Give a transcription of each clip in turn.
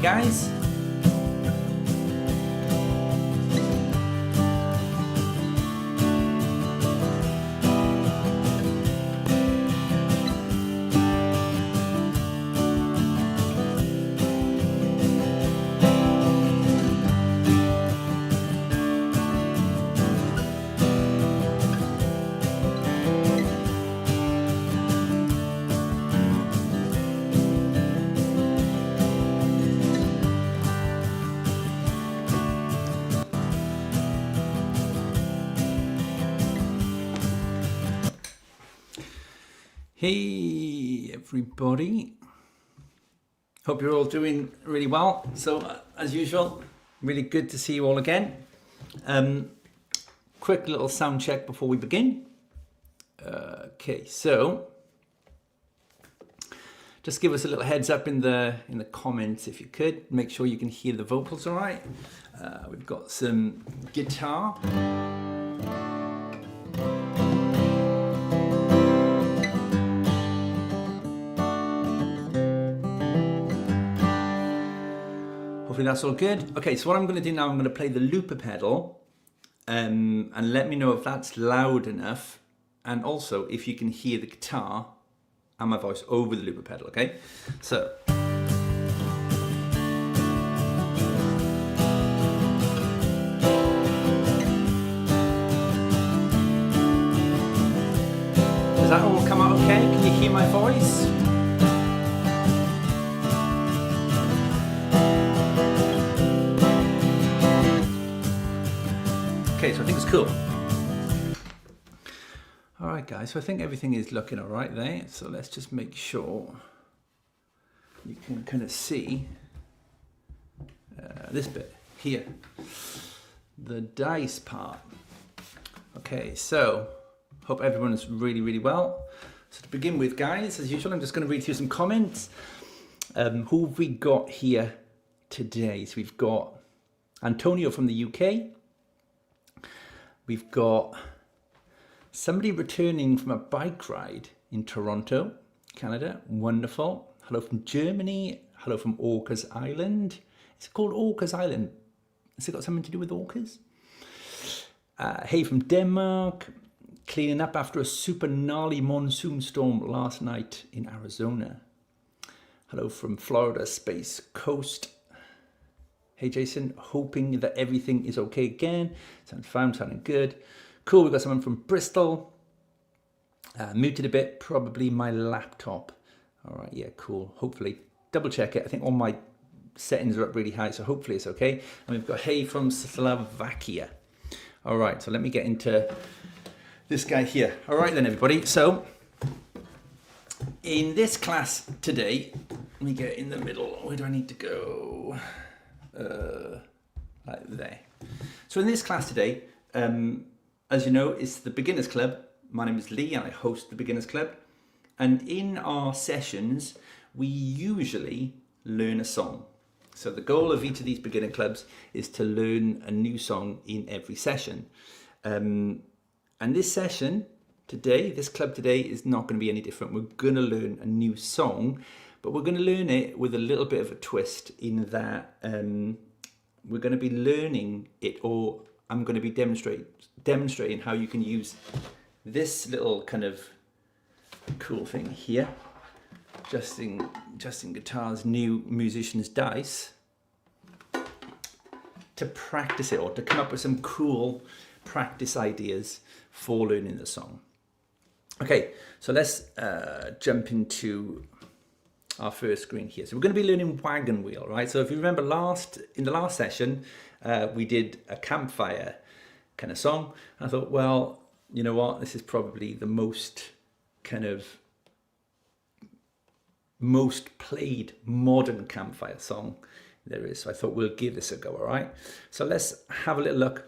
guys. Hey everybody, hope you're all doing really well. So as usual, really good to see you all again. Quick little sound check before we begin. Okay, so just give us a little heads up in the comments if you could. Make sure you can hear the vocals all right. We've got some guitar. Hopefully that's all good. Okay, so what I'm going to do now, I'm going to play the looper pedal and let me know if that's loud enough, and also if you can hear the guitar and my voice over the looper pedal, okay? So. Does that all come out okay? Can you hear my voice? Okay, so I think it's cool. All right, guys, so I think everything is looking all right there. So let's just make sure you can kind of see this bit here, the dice part. Okay, so hope everyone is really, really well. So to begin with, guys, as usual, I'm just going to read through some comments. Who have we got here today? So we've got Antonio from the UK. We've got somebody returning from a bike ride in Toronto, Canada. Wonderful. Hello from Germany. Hello from Orcas Island. Is it called Orcas Island? Has it got something to do with orcas? Hey from Denmark. Cleaning up after a super gnarly monsoon storm last night in Arizona. Hello from Florida Space Coast. Hey Jason, hoping that everything is okay again. Sounding good. Cool, we've got someone from Bristol. Muted a bit, probably my laptop. All right, yeah, cool. Hopefully, double check it. I think all my settings are up really high, so hopefully it's okay. And we've got Hey from Slovakia. All right, so let me get into this guy here. All right then, everybody. So in this class today, let me get in the middle. Where do I need to go? Like there. So in this class today, as you know, it's the Beginners Club. My name is Lee and I host the Beginners Club. And in our sessions, we usually learn a song. So the goal of each of these beginner clubs is to learn a new song in every session. And this session today, this club today, is not going to be any different. We're going to learn a new song, but we're going to learn it with a little bit of a twist in that we're going to be learning it, or I'm going to be demonstrating how you can use this little kind of cool thing here, Justin Guitar's new musician's dice, to practice it, or to come up with some cool practice ideas for learning the song. Okay, so let's jump into our first screen here. So we're going to be learning Wagon Wheel, right? So if you remember in the last session, we did a campfire kind of song. And I thought, well, you know what? This is probably the most played modern campfire song there is. So I thought we'll give this a go, all right? So let's have a little look.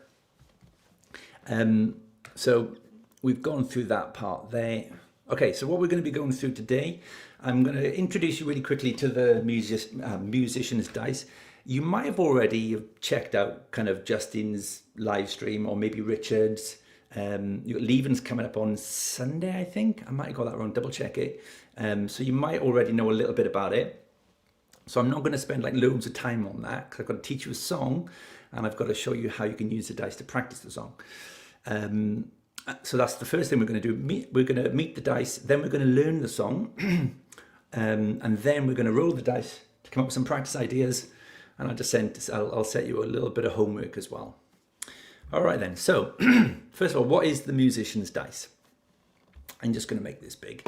So we've gone through that part there. Okay, so what we're going to be going through today, I'm going to introduce you really quickly to the musician's dice. You might have already checked out kind of Justin's live stream, or maybe Richard's. You've got Leavens coming up on Sunday, I think. I might have got that wrong, double check it. So you might already know a little bit about it. So I'm not going to spend like loads of time on that because I've got to teach you a song and I've got to show you how you can use the dice to practice the song. So that's the first thing we're going to do. We're going to meet the dice, then we're going to learn the song, and then we're going to roll the dice to come up with some practice ideas. And I'll set you a little bit of homework as well. All right then. So first of all, what is the musician's dice? I'm just going to make this big.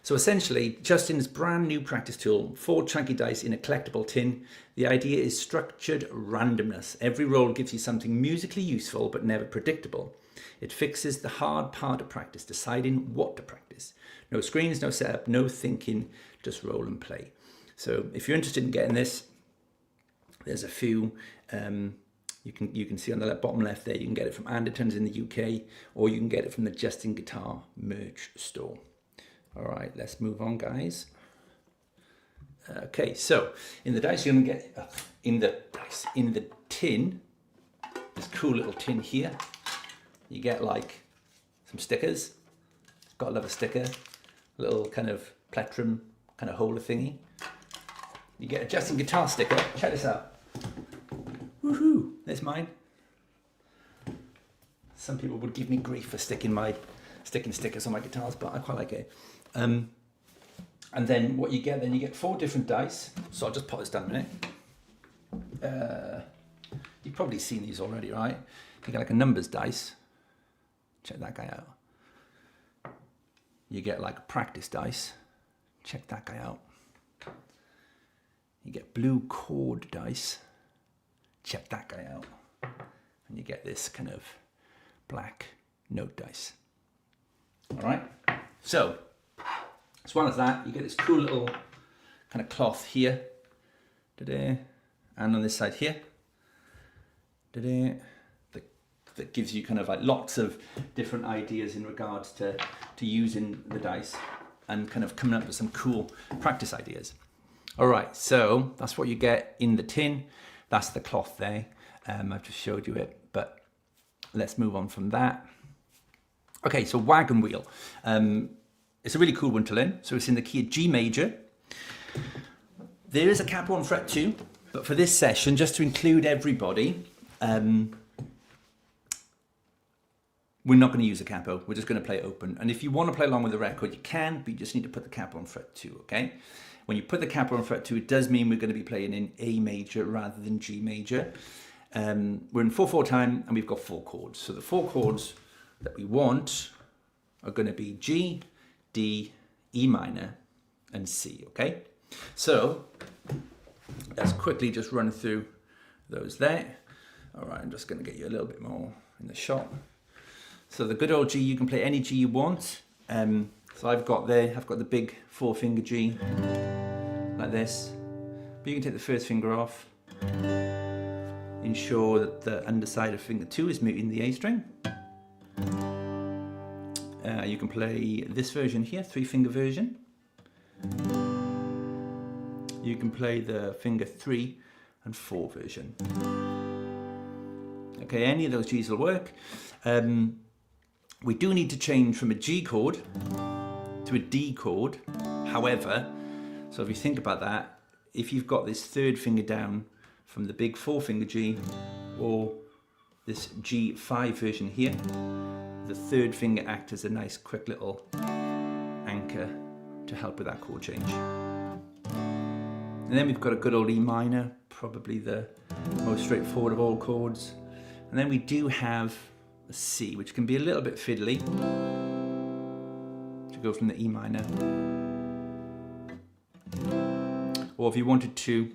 So essentially, Justin's brand new practice tool, 4 chunky dice in a collectible tin. The idea is structured randomness. Every roll gives you something musically useful, but never predictable. It fixes the hard part of practice, deciding what to practice. No screens, no setup, no thinking, just roll and play. So if you're interested in getting this, there's a few, you can see on the bottom left there, you can get it from Anderton's in the UK, or you can get it from the Justin Guitar merch store. All right, let's move on, guys. Okay, so in the dice, you're gonna get, in the tin, this cool little tin here, you get like some stickers. Got a little sticker, a little kind of plectrum kind of holder thingy. You get a Justin Guitar sticker. Check this out. Woohoo! There's mine. Some people would give me grief for sticking stickers on my guitars, but I quite like it. And then what you get, you get 4 different dice. So I'll just put this down a minute. You've probably seen these already, right? You get like a numbers dice. Check that guy out. You get like a practice dice. Check that guy out. You get blue chord dice. Check that guy out. And you get this kind of black note dice. All right. So, as well as that, you get this cool little kind of cloth here. And on this side here. That gives you kind of like lots of different ideas in regards to using the dice and kind of coming up with some cool practice ideas. All right, so that's what you get in the tin. That's the cloth there. I've just showed you it, but let's move on from that. Okay, so Wagon Wheel. It's a really cool one to learn. So it's in the key of G major. There is a capo on fret 2, but for this session, just to include everybody, we're not going to use a capo. We're just going to play it open. And if you want to play along with the record, you can, but you just need to put the capo on fret 2, okay? When you put the capo on fret 2, it does mean we're going to be playing in A major rather than G major. We're in 4/4 time, and we've got 4 chords. So the 4 chords that we want are going to be G, D, E minor, and C, okay? So let's quickly just run through those there. All right, I'm just going to get you a little bit more in the shot. So the good old G, you can play any G you want. So I've got the big 4-finger G, like this. But you can take the first finger off. Ensure that the underside of finger 2 is muting the A string. You can play this version here, 3-finger version. You can play the finger 3 and 4 version. Okay, any of those G's will work. We do need to change from a G chord to a D chord. However, so if you think about that, if you've got this 3rd finger down from the big 4-finger G, or this G5 version here, the 3rd finger acts as a nice quick little anchor to help with that chord change. And then we've got a good old E minor, probably the most straightforward of all chords. And then we do have a C, which can be a little bit fiddly, to go from the E minor. Or if you wanted to,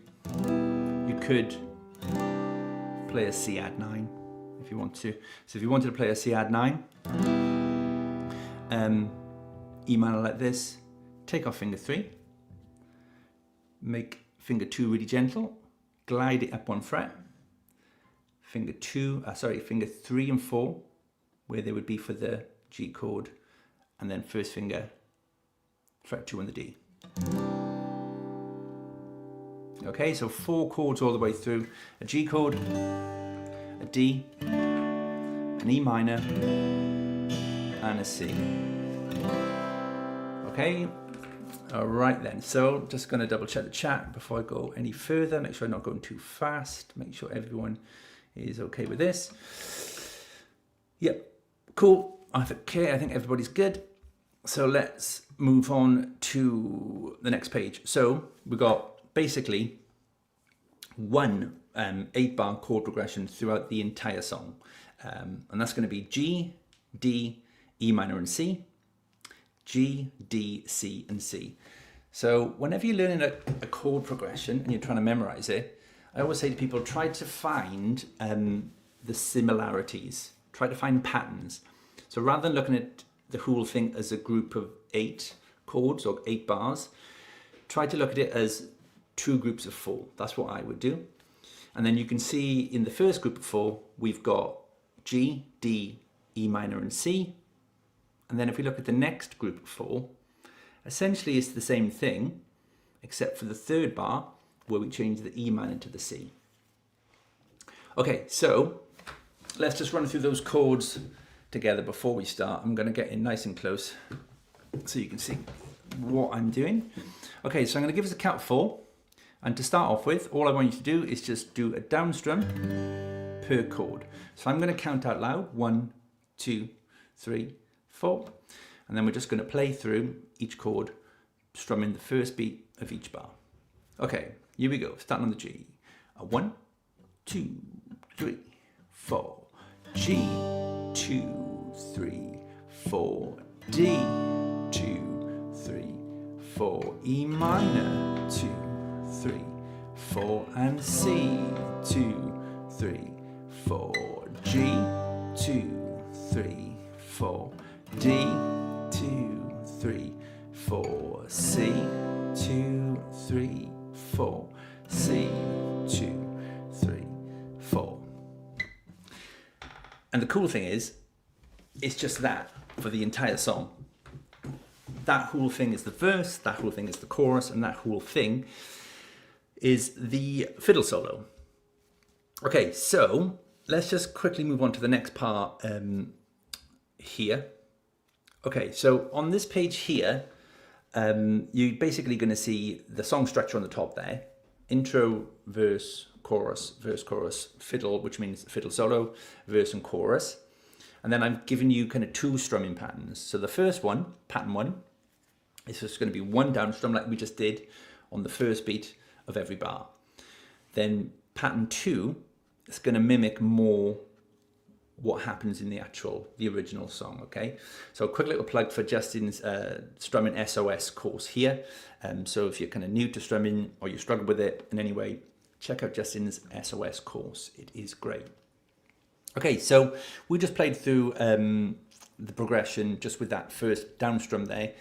you could play a C add 9 if you want to. So if you wanted to play a C add 9, E minor like this, take off finger 3, make finger 2 really gentle, glide it up 1 fret, finger 3 and 4, where they would be for the G chord, and then first finger, fret 2 on the D. Okay, so 4 chords all the way through: a G chord, a D, an E minor, and a C. Okay, All right then, so just going to double check the chat before I go any further, make sure I'm not going too fast, make sure everyone is okay with this. Yep, cool. Okay, I think everybody's good. So let's move on to the next page. So we've got basically one 8-bar chord progression throughout the entire song. And that's going to be G, D, E minor and C, G, D, C and C. So whenever you're learning a chord progression and you're trying to memorize it, I always say to people, try to find the similarities, try to find patterns. So rather than looking at the whole thing as a group of 8 chords or 8 bars, try to look at it as 2 groups of 4. That's what I would do. And then you can see in the first group of 4, we've got G, D, E minor and C. And then if we look at the next group of 4, essentially it's the same thing, except for the third bar where we change the E minor to the C. Okay, so let's just run through those chords together before we start. I'm going to get in nice and close so you can see what I'm doing. Okay, so I'm going to give us a count of 4. And to start off with, all I want you to do is just do a down strum per chord. So I'm going to count out loud, 1, 2, 3, 4. And then we're just going to play through each chord, strumming the first beat of each bar. Okay, here we go, starting on the G. 1, 2, 3, 4. G, 2, 3, 4. D, 2, 3, 4. E minor, 2, 3, 4. And C, 2, 3, 4. G, 2, 3, 4. D, 2, 3, 4. C, 2, 3, 4. C, 2, 3, 4. And the cool thing is, it's just that for the entire song. That whole thing is the verse, that whole thing is the chorus, and that whole thing is the fiddle solo. Okay, so let's just quickly move on to the next part here. Okay, so on this page here, you're basically going to see the song structure on the top there. Intro, verse, chorus, fiddle, which means fiddle solo, verse and chorus. And then I'm giving you kind of 2 strumming patterns. So the first one, pattern 1, is just going to be 1 down strum like we just did on the first beat of every bar. Then pattern 2 is going to mimic more what happens in the original song, okay? So a quick little plug for Justin's Strumming SOS course here. So if you're kind of new to strumming or you struggle with it in any way, check out Justin's SOS course. It is great. Okay, so we just played through the progression just with that first down strum there.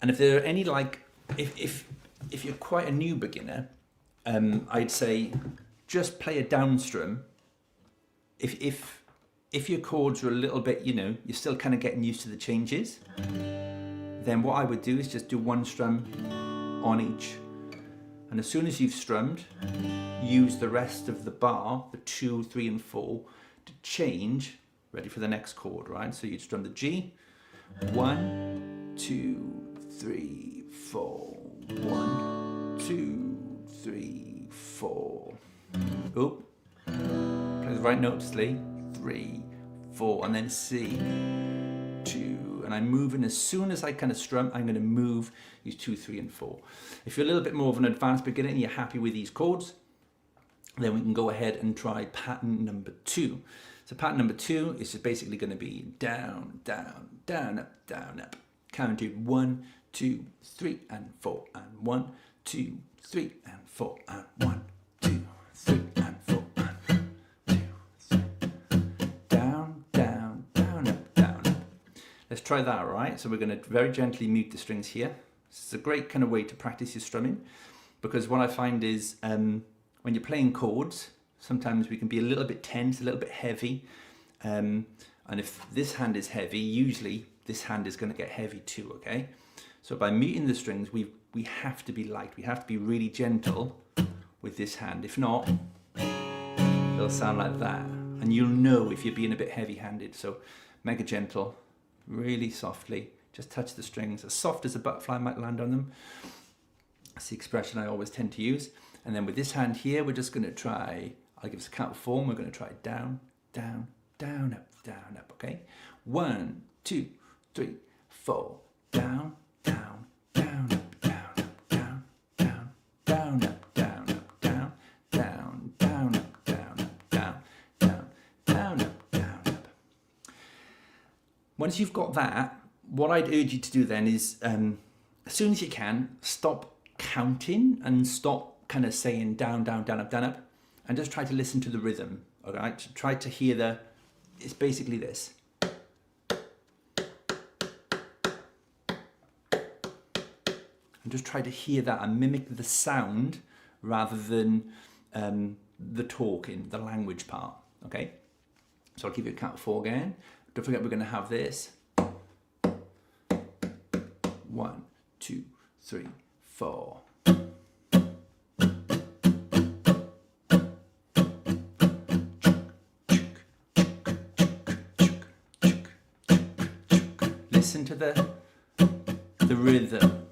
And if there are any, like, if you're quite a new beginner, I'd say just play a down strum. If your chords are a little bit, you're still kind of getting used to the changes, then what I would do is just do 1 strum on each. And as soon as you've strummed, use the rest of the bar, the 2, 3 and 4, to change, ready for the next chord, right? So you'd strum the G, 1, 2, 3, 4, 1, 2, 3, 4. Oh, play the right note slowly, 3, 4, and then C, 2, and I'm moving. As soon as I kind of strum, I'm going to move these 2, 3 and 4. If you're a little bit more of an advanced beginner and you're happy with these chords, then we can go ahead and try pattern number 2. So pattern number 2 is just basically going to be down, down, down, up, counted 1, 2, 3 and 4, and 1, 2, 3 and 4, and 1, 2, 3 and 4, and 1, 2, 3. Down, down, down, up, down, up. Let's try that, all right? So we're going to very gently mute the strings here. This is a great kind of way to practice your strumming, because what I find is when you're playing chords, sometimes we can be a little bit tense, a little bit heavy. And if this hand is heavy, usually this hand is going to get heavy too, okay? So by muting the strings, we have to be light. We have to be really gentle with this hand. If not, it'll sound like that. And you'll know if you're being a bit heavy-handed. So mega gentle, really softly, Just touch the strings as soft as a butterfly might land on them. That's the expression I always tend to use. And then with this hand here, we're just going to try, I'll give us a count of 4, and we're going to try down, down, down, up, okay? 1, 2, 3, 4, down, down, down, up, down, up, down, down, down, up, down, up, down, down, down, up, down, up, down, down, down, up, down, up. Once you've got that, what I'd urge you to do then is, as soon as you can, stop counting and stop kind of saying down, down, down, up, and just try to listen to the rhythm. All right, try to hear it's basically this. And just try to hear that and mimic the sound rather than the talking, the language part. Okay, so I'll give you a count of 4 again. Don't forget we're going to have this. 1, 2, 3, 4. Listen to the rhythm.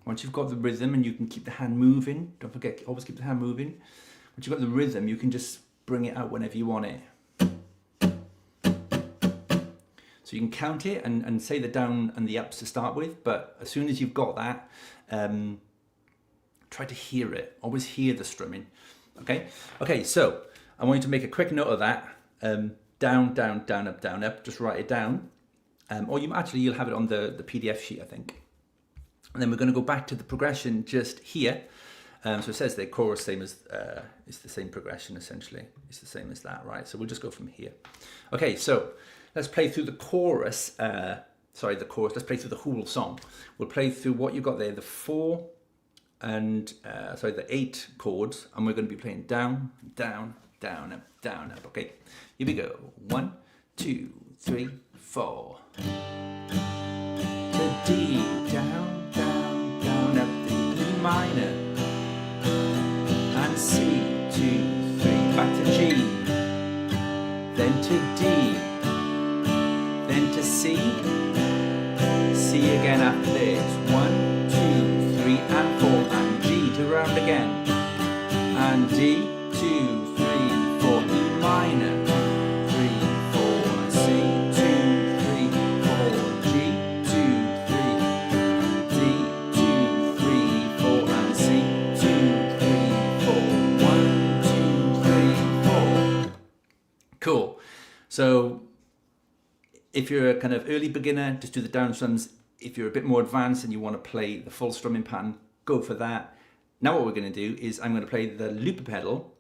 Once you've got the rhythm and you can keep the hand moving, don't forget, always keep the hand moving. Once you've got the rhythm, you can just bring it out whenever you want it. So you can count it and say the down and the ups to start with, but as soon as you've got that, try to hear it. Always hear the strumming. Okay? Okay, so I want you to make a quick note of that. Down, down, down, up, just write it down. Or you'll have it on the PDF sheet, I think. And then we're going to go back to the progression just here. So it says the chorus same as, it's the same progression essentially. It's the same as that, right? So we'll just go from here. Okay, so let's play through the chorus. Let's play through the whole song. We'll play through what you've got there, the 4 and, the 8 chords. And we're going to be playing down, down, down, up, okay? Here we go. 1, 2, 3, 4. To D, down, down, down, up, the E minor. And C, 2, 3, back to G. Then to D. Then to C. C again after this. 1, 2, 3, and 4. And G to round again. And D, 2, 3, 4, E minor, 3, 4, C, 2, 3, 4, G, 2, 3, D, 2, 3, 4, and C, 2, 3, 4, 1, 2, 3, 4. Cool. So if you're a kind of early beginner, just do the down strums. If you're a bit more advanced and you want to play the full strumming pattern, go for that. Now what we're going to do is I'm going to play the looper pedal.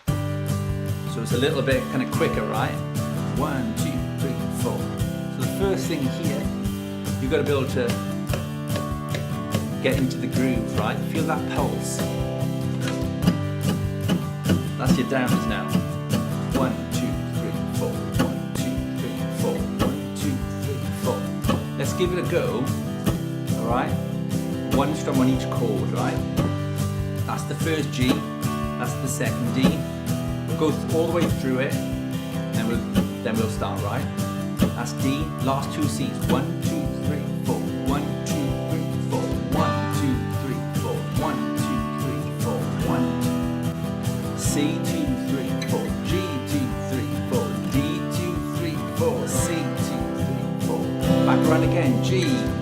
So it's a little bit kind of quicker, right? 1, 2, 3, 4. So the first thing here, you've got to be able to get into the groove, right? Feel that pulse. That's your downs now. 1, 2, 3, 4. 1, 2, 3, 4. 1, 2, 3, 4. Let's give it a go. All right? 1 strum on each chord, right? That's the first G. That's the second D. We'll go all the way through it, and then we'll start, right? That's D, last 2 C's. 1, 2, 3, 4. 1, 2, 3, 4. 1, 2, 3, 4. 1, 2, 3, 4. 1, C, 2, 3, 4. G, 2, 3, 4. D, 2, 3, 4. C, 2, 3, 4. Back around again. G,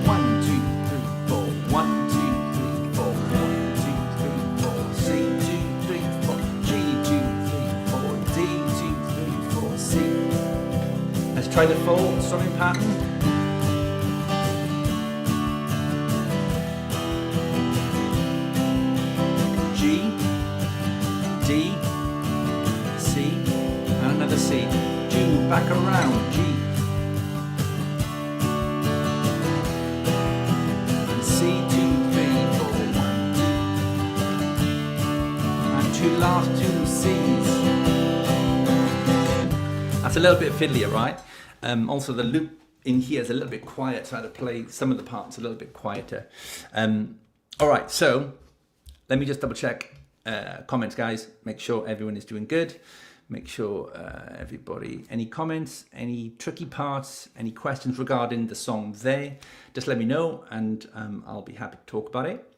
1, 2, 3, 4. 1, 2, 3, 4. 1, 2, 3, 4. C, 2, 3, 4. G, 2, 3, 4. D, 2, 3, 4. C. Let's try the full strumming pattern. G, D, C, and another C. G, back around, G. And C, 2, 3, 4, 1, 2. And 2 last 2 C's. That's a little bit fiddlier, right? Also the loop in here is a little bit quiet, so I had to play some of the parts a little bit quieter. All right, so let me just double check comments, guys. Make sure everyone is doing good. make sure everybody, any comments, any tricky parts, any questions regarding the song there, just let me know, and I'll be happy to talk about it.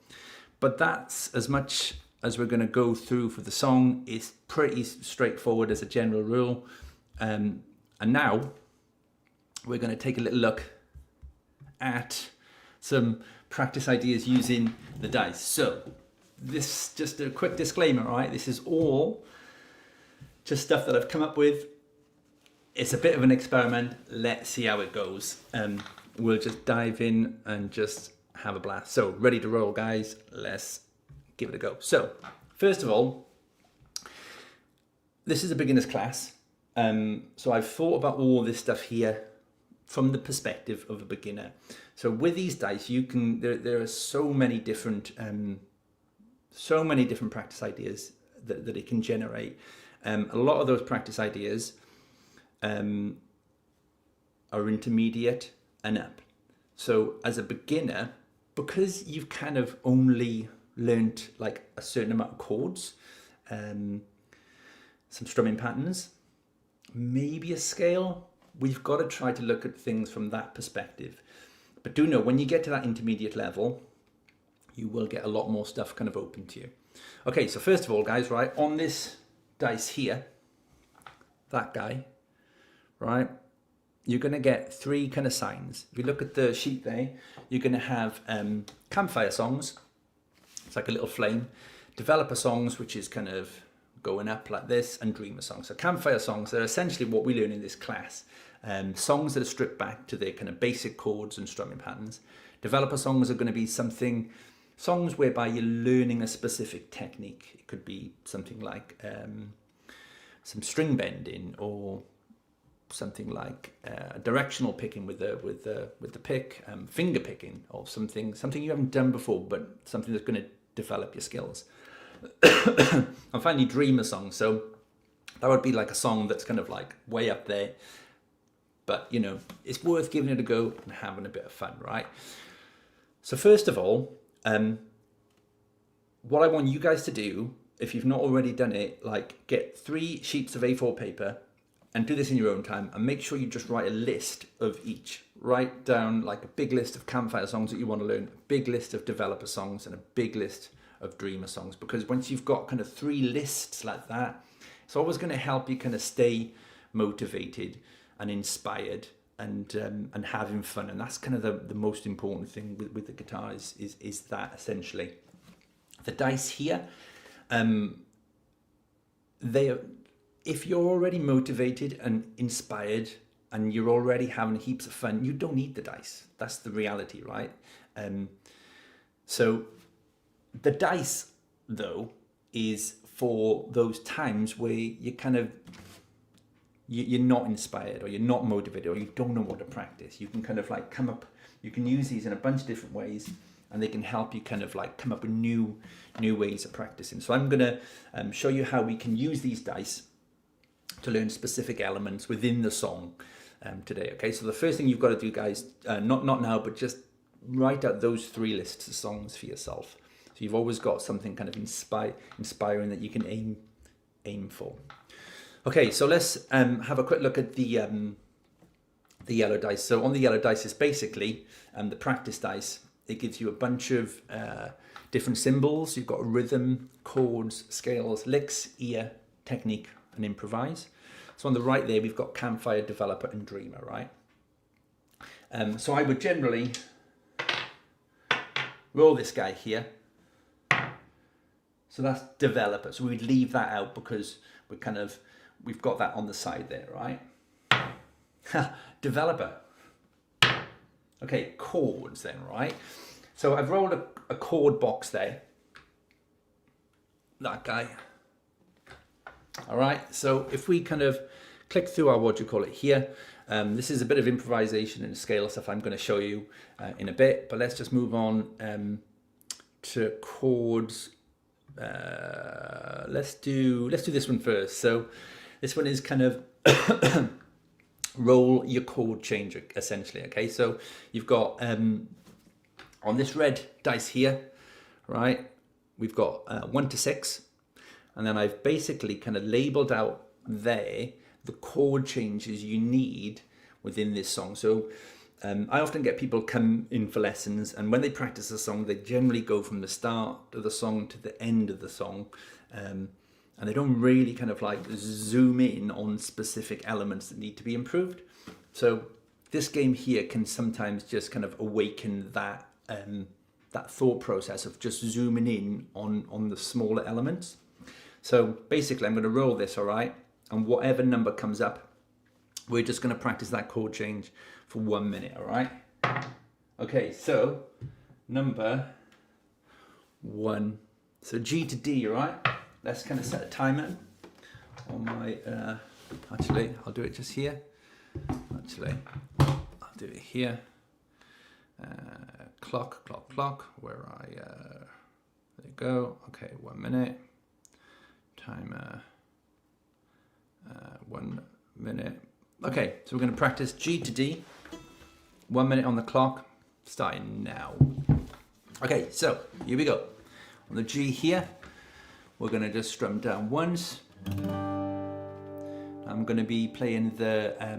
But that's as much as we're going to go through for the song. It's pretty straightforward as a general rule. And now we're going to take a little look at some practice ideas using the dice. So this, just a quick disclaimer, right? This is all just stuff that I've come up with. It's a bit of an experiment. Let's see how it goes. We'll just dive in and just have a blast. So ready to roll, guys. Let's give it a go. So first of all, this is a beginner's class. So I've thought about all this stuff here from the perspective of a beginner. So with these dice, you can, there are so many different practice ideas that it can generate. A lot of those practice ideas are intermediate and up. So as a beginner, because you've kind of only learnt like a certain amount of chords, some strumming patterns, maybe a scale, we've got to try to look at things from that perspective. But do know, when you get to that intermediate level, you will get a lot more stuff kind of open to you. Okay, so first of all, guys, right, on this dice here, that guy, right, you're going to get three kind of signs. If you look at the sheet there, you're going to have campfire songs. It's like a little flame. Developer songs, which is kind of going up like this, and dreamer songs. So campfire songs, they're essentially what we learn in this class. Songs that are stripped back to their kind of basic chords and strumming patterns. Developer songs are going to be songs whereby you're learning a specific technique. It could be something like some string bending, or something like directional picking with the pick, finger picking, or something you haven't done before, but something that's going to develop your skills. And finally, dreamer songs. So that would be like a song that's kind of like way up there, but you know, it's worth giving it a go and having a bit of fun, right? So first of all, what I want you guys to do, if you've not already done it, like get 3 sheets of A4 paper and do this in your own time, and make sure you just write a list of each. Write down like a big list of campfire songs that you want to learn, a big list of developer songs, and a big list of dreamer songs. Because once you've got kind of 3 lists like that, it's always going to help you kind of stay motivated and inspired and having fun. And that's kind of the most important thing with the guitar is that, essentially. The dice here, if you're already motivated and inspired and you're already having heaps of fun, you don't need the dice. That's the reality, right? So the dice, though, is for those times where you kind of, you're not inspired, or you're not motivated, or you don't know what to practice. You can kind of like you can use these in a bunch of different ways, and they can help you kind of like come up with new ways of practicing. So I'm going to show you how we can use these dice to learn specific elements within the song today. Okay, so the first thing you've got to do, guys, not now, but just write out those 3 lists of songs for yourself. So you've always got something kind of inspiring that you can aim for. Okay, so let's have a quick look at the yellow dice. So on the yellow dice is basically the practice dice. It gives you a bunch of different symbols. You've got rhythm, chords, scales, licks, ear, technique, and improvise. So on the right there, we've got campfire, developer, and dreamer, right? So I would generally roll this guy here. So that's developer. So we'd leave that out because we've got that on the side there, right? Developer. Okay, chords then, right? So I've rolled a chord box there. That guy. All right, so if we kind of click through our, what do you call it here, this is a bit of improvisation and scale stuff I'm going to show you in a bit, but let's just move on to chords. Let's do this one first. So this one is kind of roll your chord changer, essentially. Okay, so you've got on this red dice here, right, we've got 1 to 6, and then I've basically kind of labeled out there the chord changes you need within this song. So I often get people come in for lessons, and when they practice a song, they generally go from the start of the song to the end of the song, and they don't really kind of like zoom in on specific elements that need to be improved. So this game here can sometimes just kind of awaken that that thought process of just zooming in on the smaller elements. So basically I'm going to roll this, all right, and whatever number comes up, we're just going to practice that chord change for 1 minute, all right? Okay, so number 1. So G to D, all right? Let's kind of set a timer on my, actually, I'll do it just here. Actually, I'll do it here. Clock, where there you go. Okay, 1 minute. Timer, 1 minute. Okay, so we're going to practice G to D. 1 minute on the clock, starting now. Okay, so here we go. On the G here, we're going to just strum down once. I'm going to be playing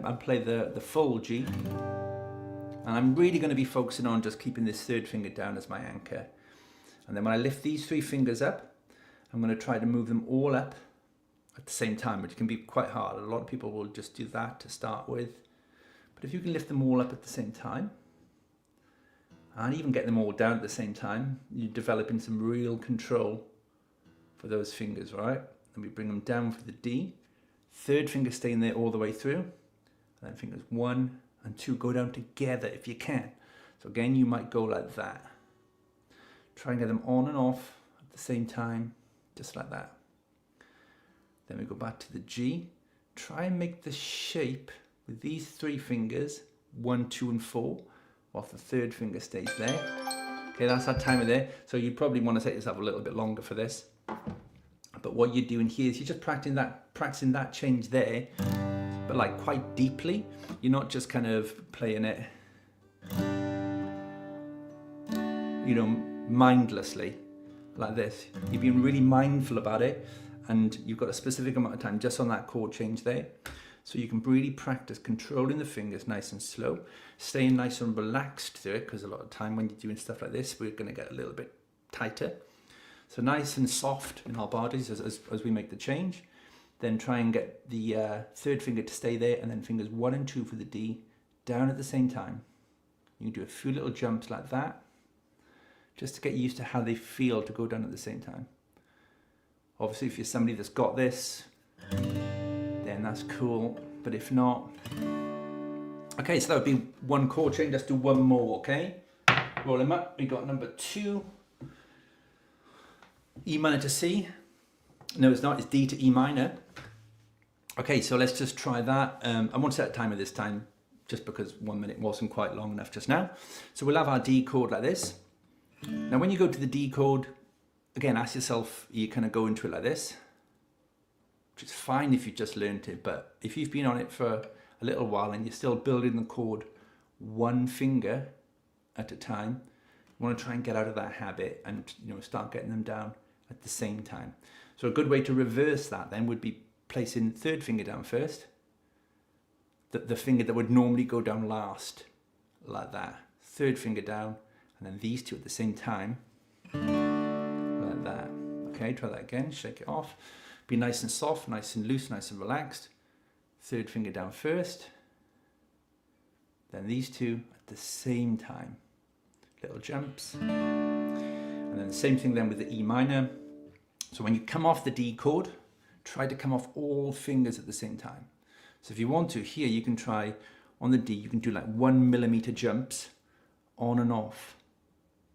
I'll play the full G. And I'm really going to be focusing on just keeping this third finger down as my anchor. And then when I lift these 3 fingers up, I'm going to try to move them all up at the same time, which can be quite hard. A lot of people will just do that to start with. But if you can lift them all up at the same time, and even get them all down at the same time, you're developing some real control for those fingers, right? And we bring them down for the D. Third finger staying there all the way through. And then fingers 1 and 2 go down together if you can. So again, you might go like that. Try and get them on and off at the same time, just like that. Then we go back to the G. Try and make the shape with these 3 fingers, 1, 2, and 4, whilst the third finger stays there. Okay, that's our timer there. So you probably want to take yourself a little bit longer for this. But what you're doing here is you're just practicing that change there, but like quite deeply. You're not just kind of playing it, you know, mindlessly like this. You've been really mindful about it, and you've got a specific amount of time just on that chord change there. So you can really practice controlling the fingers nice and slow, staying nice and relaxed through it, because a lot of time when you're doing stuff like this, we're going to get a little bit tighter. So nice and soft in our bodies as we make the change. Then try and get the third finger to stay there, and then fingers 1 and 2 for the D down at the same time. You can do a few little jumps like that, just to get used to how they feel to go down at the same time. Obviously, if you're somebody that's got this, then that's cool. But if not, okay, so that would be 1 chord change. Let's do 1 more, okay? Roll them up. We got number 2. E minor to C. No, it's not. It's D to E minor. Okay, so let's just try that. I won't set a timer this time, just because 1 minute wasn't quite long enough just now. So we'll have our D chord like this. Now, when you go to the D chord, again, ask yourself, you kind of go into it like this, which is fine if you just learned it, but if you've been on it for a little while and you're still building the chord 1 finger at a time, you want to try and get out of that habit and, you know, start getting them down at the same time. So a good way to reverse that then would be placing third finger down first, the finger that would normally go down last, like that. Third finger down, and then these 2 at the same time, like that. Okay, try that again, shake it off. Be nice and soft, nice and loose, nice and relaxed. Third finger down first, then these 2 at the same time. Little jumps. And then the same thing then with the E minor. So when you come off the D chord, try to come off all fingers at the same time. So if you want to, here you can try on the D, you can do like 1 millimeter jumps on and off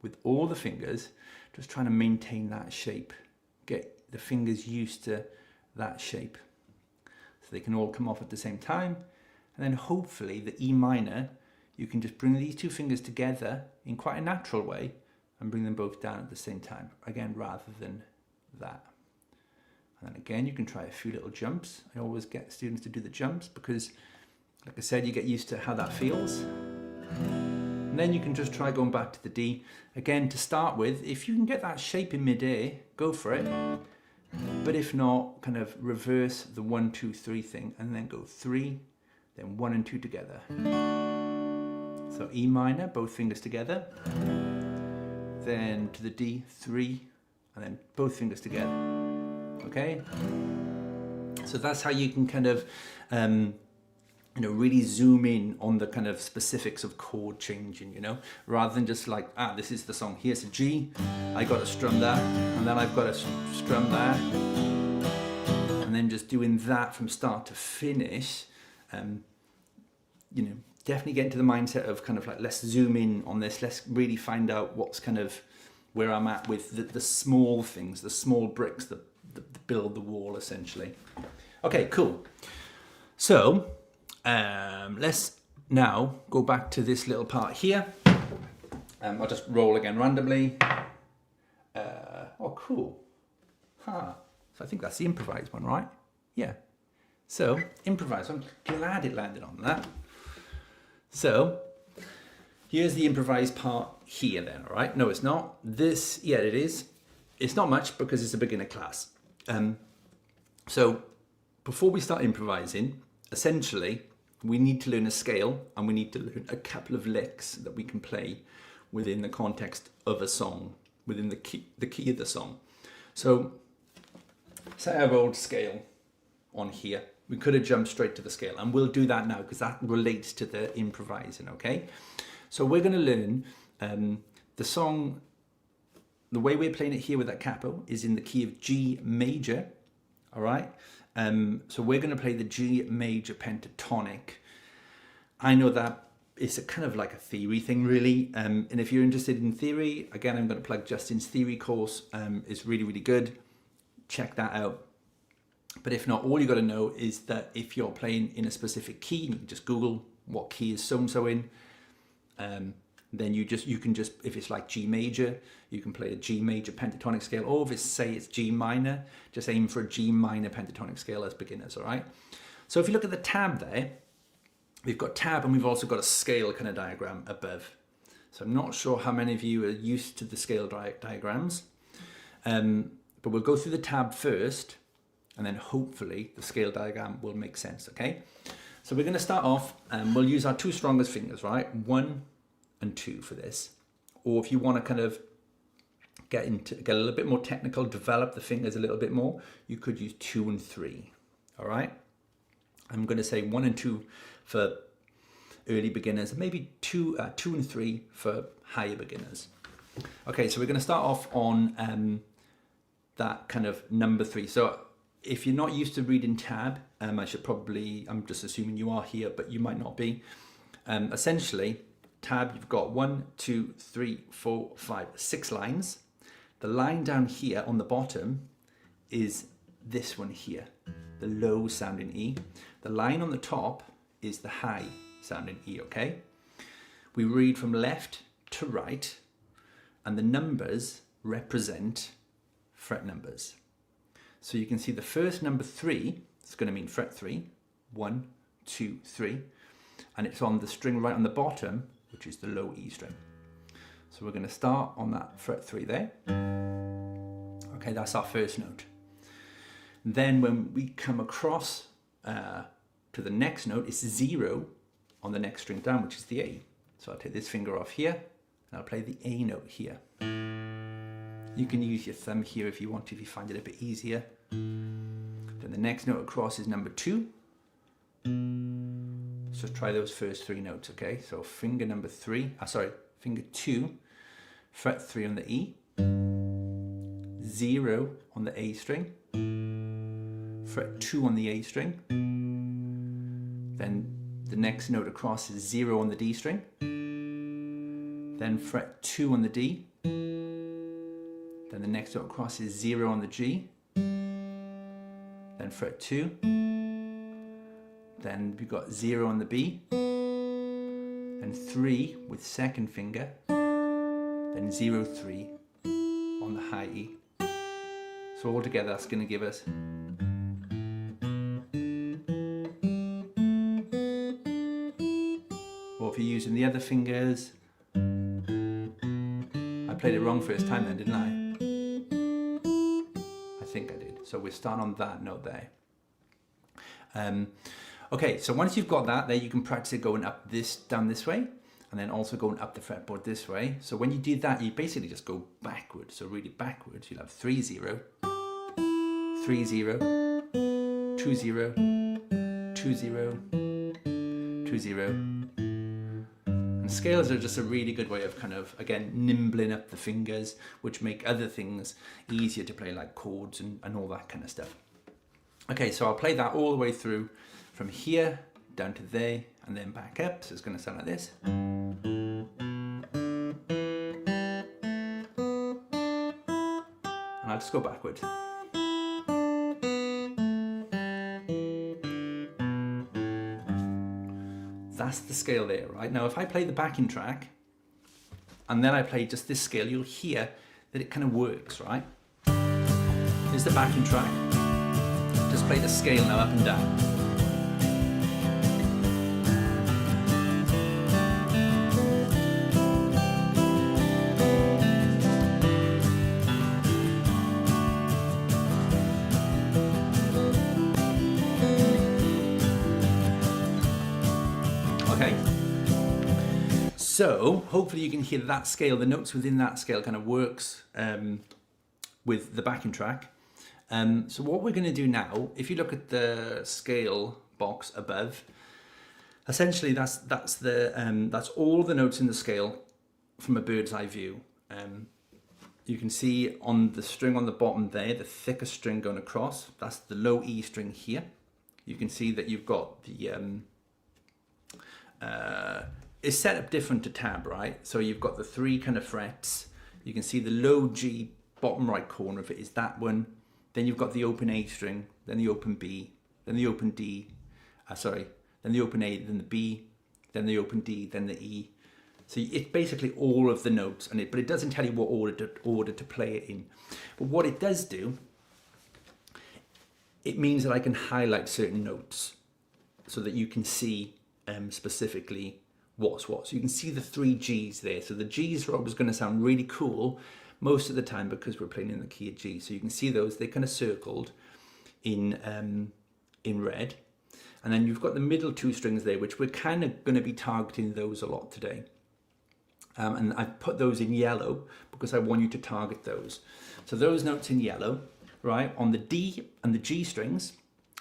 with all the fingers, just trying to maintain that shape. Get the fingers used to that shape so they can all come off at the same time. And then hopefully the E minor, you can just bring these 2 fingers together in quite a natural way and bring them both down at the same time, again, rather than that. And then again, you can try a few little jumps. I always get students to do the jumps because, like I said, you get used to how that feels. And then you can just try going back to the D. Again, to start with, if you can get that shape in midair, go for it. But if not, kind of reverse the 1, 2, 3 thing and then go 3, then 1 and 2 together. So E minor, both fingers together. Then to the D, 3, and then both fingers together. Okay? So that's how you can kind of, really zoom in on the kind of specifics of chord changing, rather than just like, this is the song. Here's a G, I got to strum that, and then I've got to strum that, and then just doing that from start to finish. Definitely get into the mindset of kind of like, let's zoom in on this. Let's really find out what's kind of where I'm at with the small things, the small bricks that build the wall, essentially. Okay, cool. So let's now go back to this little part here. I'll just roll again randomly. Oh, cool. So I think that's the improvised one, right? Yeah. So improvised. I'm glad it landed on that. So here's the improvised part here then, all right? No, it's not. This, yeah, it is. It's not much because it's a beginner class. So before we start improvising, essentially, we need to learn a scale and we need to learn a couple of licks that we can play within the context of a song, within the key of the song. So say I rolled scale on here. We could have jumped straight to the scale, and we'll do that now because that relates to the improvising, okay? So we're going to learn the song. The way we're playing it here with that capo is in the key of G major, all right? So we're going to play the G major pentatonic. I know that it's a kind of like a theory thing, really. And if you're interested in theory, again, I'm going to plug Justin's theory course. It's really, really good. Check that out. But if not, all you got to know is that if you're playing in a specific key, you can just Google what key is so-and-so in. Then you can just, if it's like G major, you can play a G major pentatonic scale, or if it's G minor, just aim for a G minor pentatonic scale as beginners, all right? So if you look at the tab there, we've got tab and we've also got a scale kind of diagram above. So I'm not sure how many of you are used to the scale diagrams, but we'll go through the tab first, and then hopefully the scale diagram will make sense, okay? So we're going to start off, and we'll use our two strongest fingers, right? 1 and 2 for this. Or if you want to kind of get a little bit more technical, develop the fingers a little bit more, you could use 2 and 3, all right? I'm going to say 1 and 2 for early beginners, and maybe 2 and 3 for higher beginners. Okay, so we're going to start off on that kind of number 3. So if you're not used to reading tab, I'm just assuming you are here, but you might not be. Essentially, tab, you've got 1, 2, 3, 4, 5, 6 lines. The line down here on the bottom is this one here, the low sounding E. The line on the top is the high sounding E, okay? We read from left to right, and the numbers represent fret numbers. So you can see the first number 3, it's going to mean fret 3, 1, 2, 3, and it's on the string right on the bottom, which is the low E string. So we're going to start on that fret 3 there. Okay, that's our first note. Then when we come across to the next note, it's 0 on the next string down, which is the A. So I'll take this finger off here, and I'll play the A note here. You can use your thumb here if you want to, if you find it a bit easier. Then the next note across is number 2. So try those first 3 notes, okay? So finger 2, fret 3 on the E, 0 on the A string, fret 2 on the A string, then the next note across is 0 on the D string, then fret 2 on the D, then the next note across is 0 on the G, then fret 2, then we've got 0 on the B, and 3 with second finger, then 0, 3 on the high E. So altogether that's going to give us or if you're using the other fingers, I played it wrong first time then, didn't I? I think I did. So we're starting on that note there. Okay, so once you've got that there, you can practice it going up down this way, and then also going up the fretboard this way. So when you do that, you basically just go backwards. So really backwards, you'll have 3 0, 3 0, 2 0, 2 0, 2 0. And scales are just a really good way of kind of, again, nimbling up the fingers, which make other things easier to play, like chords and all that kind of stuff. Okay, so I'll play that all the way through from here down to there and then back up. So it's going to sound like this. And I'll just go backwards. That's the scale there, right? Now, if I play the backing track and then I play just this scale, you'll hear that it kind of works, right? Here's the backing track. Just play the scale now up and down. Okay. So hopefully you can hear that scale, the notes within that scale kind of works with the backing track. So what we're going to do now, if you look at the scale box above, essentially that's all the notes in the scale from a bird's eye view. You can see on the string on the bottom there, the thicker string going across, that's the low E string here. You can see that you've got the, it's set up different to tab, right? So you've got the 3 kind of frets. You can see the low G bottom right corner of it is that one. Then you've got the open A string, then the open B, then the open D, then the open A, then the B, then the open D, then the E. So it's basically all of the notes, but it doesn't tell you what order to play it in. But what it does do, it means that I can highlight certain notes so that you can see specifically what's what. So you can see the 3 Gs there. So the Gs are always going to sound really cool most of the time because we're playing in the key of G. So you can see those, they're kind of circled in red. And then you've got the middle 2 strings there, which we're kind of going to be targeting those a lot today. And I've put those in yellow because I want you to target those. So those notes in yellow, right, on the D and the G strings,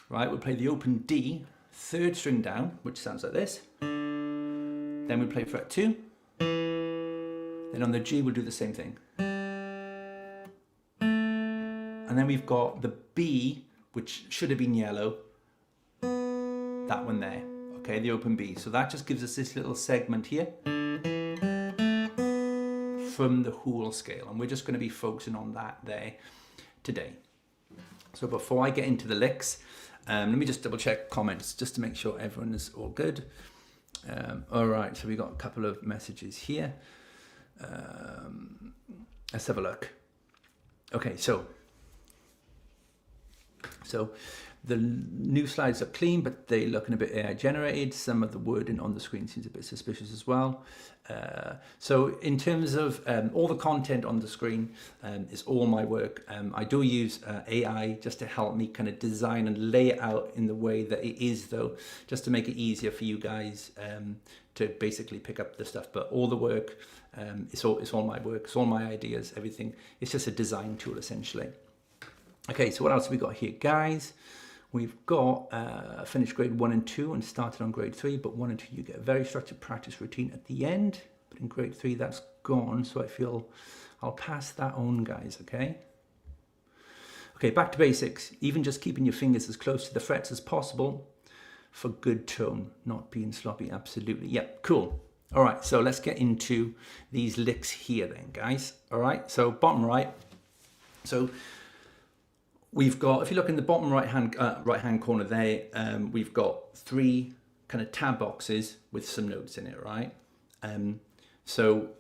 right, we'll play the open D, 3rd string down, which sounds like this. Then we play fret 2. Then on the G, we'll do the same thing. And then we've got the B, which should have been yellow, that one there, okay, the open B. So that just gives us this little segment here from the whole scale. And we're just going to be focusing on that there today. So before I get into the licks, let me just double check comments just to make sure everyone is all good. All right, so we got a couple of messages here. Let's have a look. Okay, so the new slides are clean, but they're looking a bit AI generated. Some of the wording on the screen seems a bit suspicious as well. So in terms of all the content on the screen is all my work. I do use AI just to help me kind of design and lay it out in the way that it is, though, just to make it easier for you guys to basically pick up the stuff. But all the work, it's all my work, it's all my ideas, everything. It's just a design tool, essentially. Okay, so what else have we got here, guys? We've got finished grade 1 and 2 and started on grade 3, but 1 and 2 you get a very structured practice routine at the end. But in grade 3 that's gone, so I feel I'll pass that on, guys, okay? Okay, back to basics. Even just keeping your fingers as close to the frets as possible for good tone, not being sloppy, absolutely. Yep, cool. All right, so let's get into these licks here then, guys. All right, so bottom right. So we've got, if you look in the bottom right hand corner there, we've got 3 kind of tab boxes with some notes in it, right? So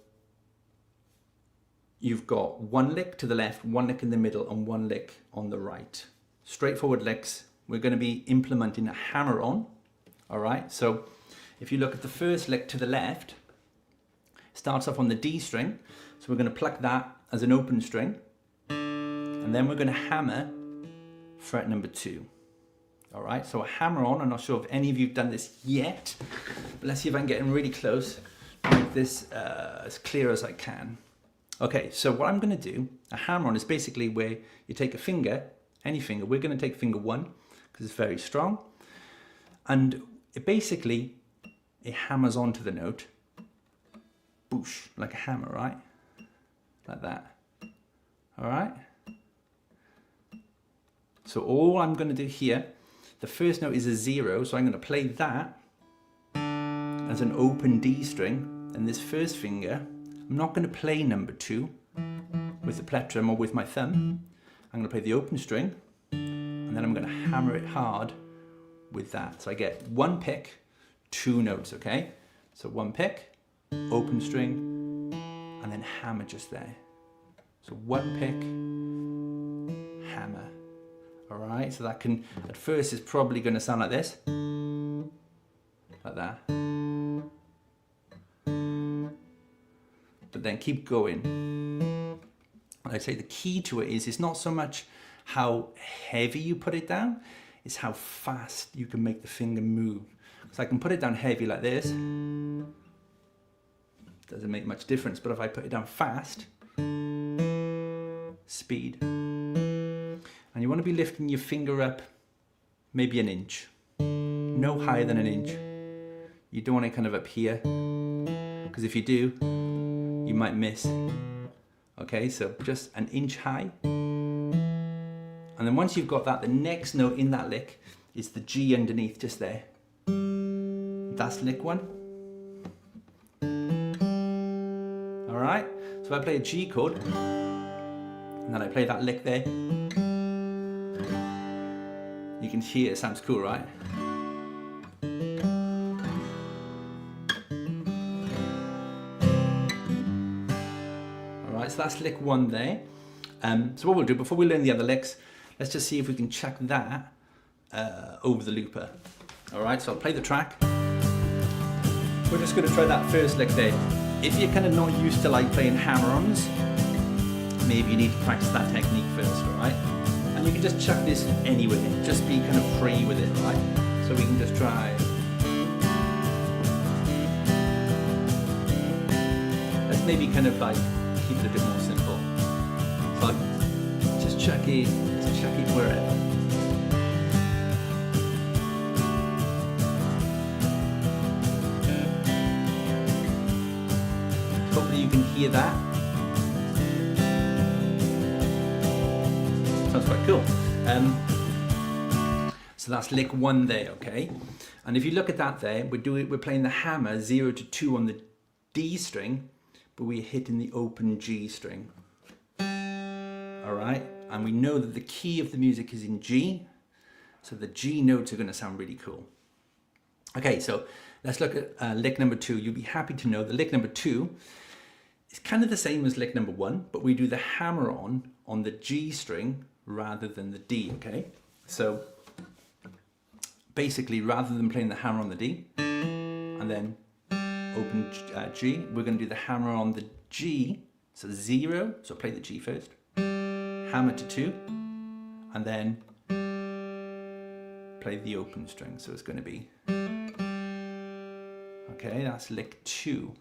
you've got 1 lick to the left, 1 lick in the middle, and 1 lick on the right. Straightforward licks. We're going to be implementing a hammer on. All right, so if you look at the first lick to the left, it starts off on the D string. So we're going to pluck that as an open string. And then we're going to hammer fret number 2. All right, so a hammer on. I'm not sure if any of you have done this yet, but let's see if I can get in really close to make this as clear as I can. Okay, so what I'm going to do, a hammer on is basically where you take a finger, any finger. We're going to take finger 1 because it's very strong, and it basically, it hammers onto the note, boosh, like a hammer, right? Like that. All right. So all I'm going to do here, the first note is a 0, so I'm going to play that as an open D string, and this first finger, I'm not going to play number 2 with the plectrum or with my thumb. I'm going to play the open string, and then I'm going to hammer it hard with that. So I get 1 pick, 2 notes, okay? So 1 pick, open string, and then hammer just there. So 1 pick, hammer. All right, so that can, at first it's probably going to sound like this, like that. But then keep going. I'd say the key to it is, it's not so much how heavy you put it down, it's how fast you can make the finger move. So I can put it down heavy like this, doesn't make much difference, but if I put it down fast, speed. And you want to be lifting your finger up maybe an inch, no higher than an inch. You don't want it kind of up here, because if you do, you might miss. Okay, so just an inch high. And then once you've got that, the next note in that lick is the G underneath, just there. That's lick 1. All right, so I play a G chord, and then I play that lick there. You can hear it sounds cool, right? All right, so that's lick 1 there. So what we'll do, before we learn the other licks, let's just see if we can chuck that over the looper. All right, so I'll play the track. We're just going to try that first lick there. If you're kind of not used to like playing hammer-ons, maybe you need to practice that technique first, all right? And you can just chuck this anywhere, just be kind of free with it, right? So we can just try. Let's maybe kind of like keep it a bit more simple. So just chuck it wherever. Hopefully you can hear that. Sounds quite cool. So that's lick 1 there, okay? And if you look at that there, we're playing the hammer 0 to 2 on the D string, but we're hitting the open G string. All right, and we know that the key of the music is in G, so the G notes are going to sound really cool. Okay, so let's look at lick number 2. You'll be happy to know that lick number 2 is kind of the same as lick number 1, but we do the hammer on the G string rather than the D, okay? So basically, rather than playing the hammer on the D and then open G, we're going to do the hammer on the G, so 0, so play the G first, hammer to 2, and then play the open string, so it's going to be, okay, that's lick 2.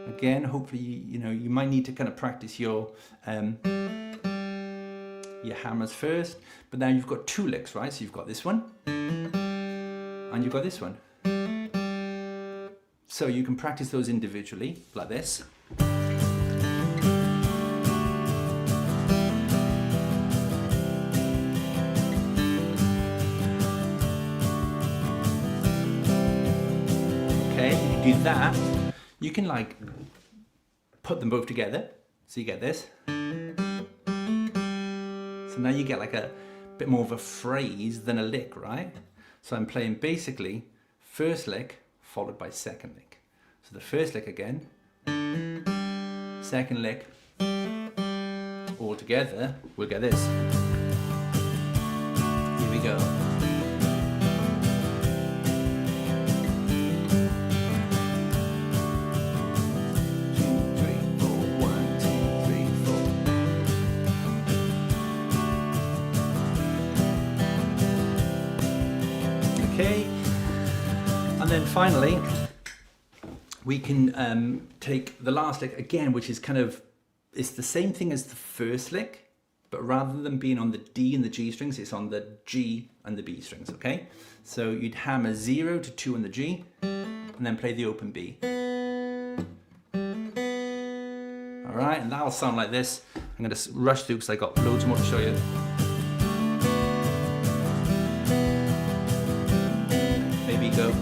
Again, hopefully, you might need to kind of practice your hammers first, but now you've got 2 licks, right? So you've got this one, and you've got this one. So you can practice those individually, like this. Okay, you can do that. You can like put them both together, so you get this. So now you get like a bit more of a phrase than a lick, right? So I'm playing basically first lick followed by second lick. So the first lick again, second lick, all together, we'll get this. Here we go. then finally, we can take the last lick again, which is kind of, it's the same thing as the first lick, but rather than being on the D and the G strings, it's on the G and the B strings, okay? So you'd hammer 0 to 2 on the G, and then play the open B. All right, and that'll sound like this. I'm gonna rush through because I got loads more to show you. Maybe go.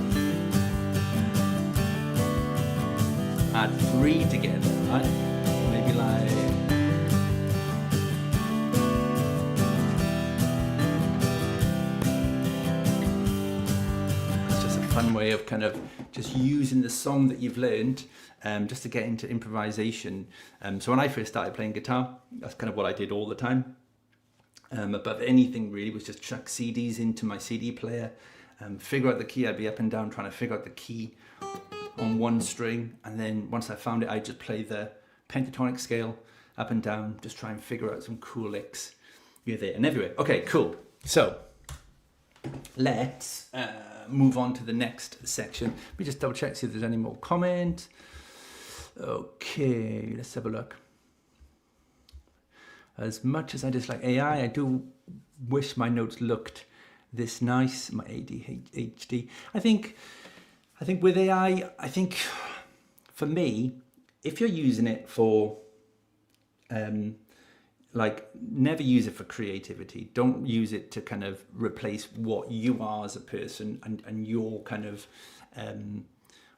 Add 3 together, right? Maybe like. It's just a fun way of kind of just using the song that you've learned just to get into improvisation. So when I first started playing guitar, that's kind of what I did all the time. Above anything really was just chuck CDs into my CD player, figure out the key. I'd be up and down trying to figure out the key on one string, and then once I found it, I'd just play the pentatonic scale up and down, just try and figure out some cool licks here, there, and everywhere. Okay, cool. So let's move on to the next section. Let me just double check, see if there's any more comment. Okay, let's have a look. As much as I dislike AI, I do wish my notes looked this nice, my ADHD. I think with AI, I think for me, if you're using it for, like, never use it for creativity. Don't use it to kind of replace what you are as a person and your kind of,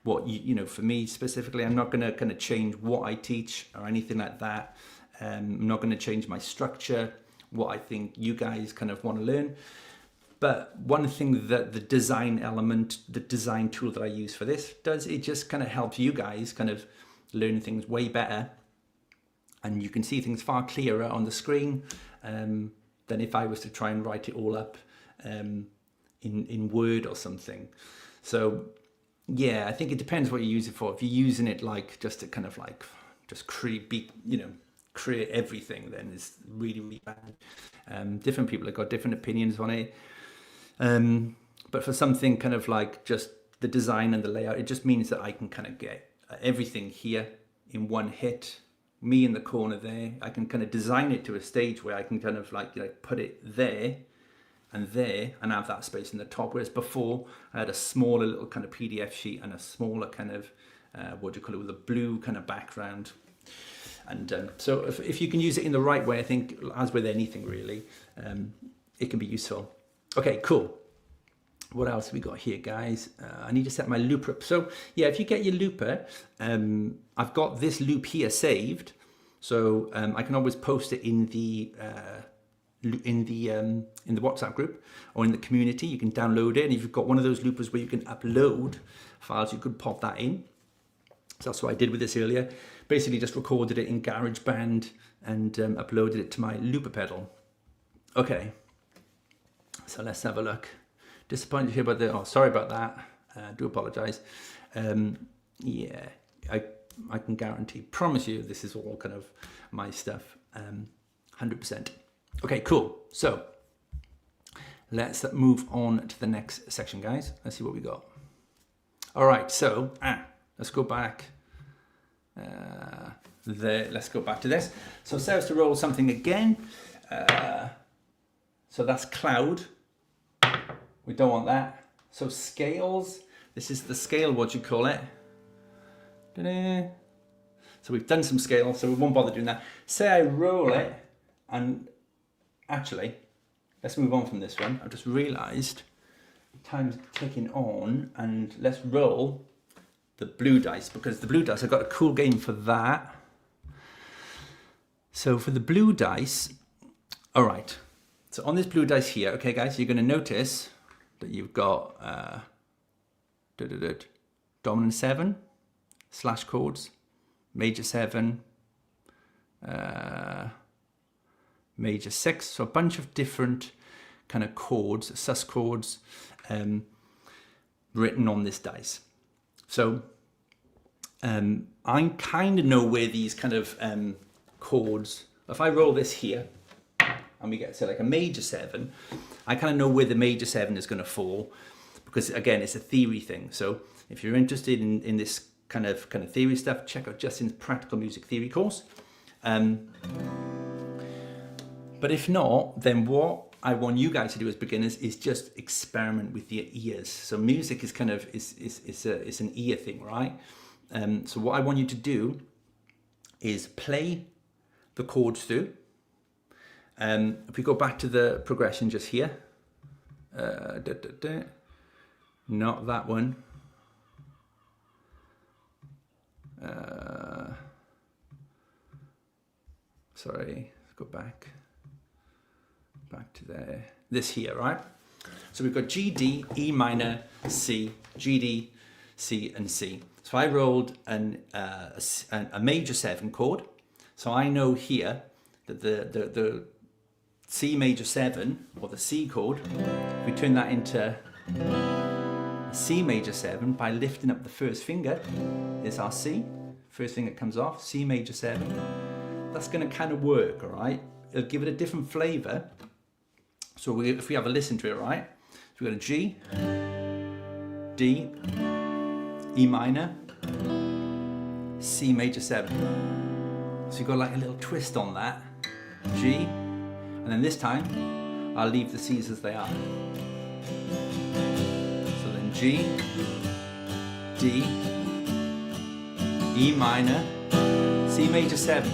what you know, for me specifically, I'm not going to kind of change what I teach or anything like that. I'm not going to change my structure, what I think you guys kind of want to learn. But one thing that the design element, the design tool that I use for this does, it just kind of helps you guys kind of learn things way better. And you can see things far clearer on the screen than if I was to try and write it all up in Word or something. So yeah, I think it depends what you use it for. If you're using it like just to kind of like just create everything, then it's really, really bad. Different people have got different opinions on it. But for something kind of like just the design and the layout, it just means that I can kind of get everything here in one hit. Me in the corner there, I can kind of design it to a stage where I can kind of like put it there and have that space in the top. Whereas before I had a smaller little kind of PDF sheet and a smaller kind of, what do you call it, with a blue kind of background. And so if you can use it in the right way, I think as with anything really, it can be useful. Okay, cool. What else have we got here, guys? I need to set my looper up. So yeah, if you get your looper, I've got this loop here saved, so I can always post it in the WhatsApp group or in the community. You can download it, and if you've got one of those loopers where you can upload files, you could pop that in. So that's what I did with this earlier. Basically, just recorded it in GarageBand and uploaded it to my looper pedal. Okay, so let's have a look. Disappointed here about the, oh, sorry about that. Do apologize. Yeah, I can guarantee, promise you, this is all kind of my stuff, 100%. Okay, cool. So let's move on to the next section, guys. Let's see what we got. All right, so let's go back. Let's go back to this. So it serves to roll something again. So that's cloud. We don't want that. So scales, this is the scale, what you call it. Ta-da. So we've done some scale, so we won't bother doing that. Say I roll it, and actually, let's move on from this one. I've just realized time's ticking on, and let's roll the blue dice, because the blue dice, I've got a cool game for that. So for the blue dice, all right. So on this blue dice here, okay guys, you're gonna notice that you've got dominant 7, slash chords, major 7, major 6, so a bunch of different kind of chords, sus chords, written on this dice. So I kind of know where these kind of chords, if I roll this here, and we get to like a major 7, I kind of know where the major 7 is going to fall, because again, it's a theory thing. So if you're interested in this kind of theory stuff, check out Justin's Practical Music Theory course. But if not, then what I want you guys to do as beginners is just experiment with your ears. So music is kind of it's an ear thing, right? So what I want you to do is play the chords through. If we go back to the progression just here, not that one. Sorry, let's go back to there. This here, right? So we've got G, D, E minor, C, G, D, C, and C. So I rolled a major 7 chord. So I know here that the C major 7, or the C chord, we turn that into a C major 7 by lifting up the first finger. Is our C. First thing that comes off, C major 7. That's going to kind of work, all right? It'll give it a different flavor. So if we have a listen to it, right? So we've got a G, D, E minor, C major 7. So you've got like a little twist on that. G, and then this time, I'll leave the C's as they are. So then G, D, E minor, C major 7.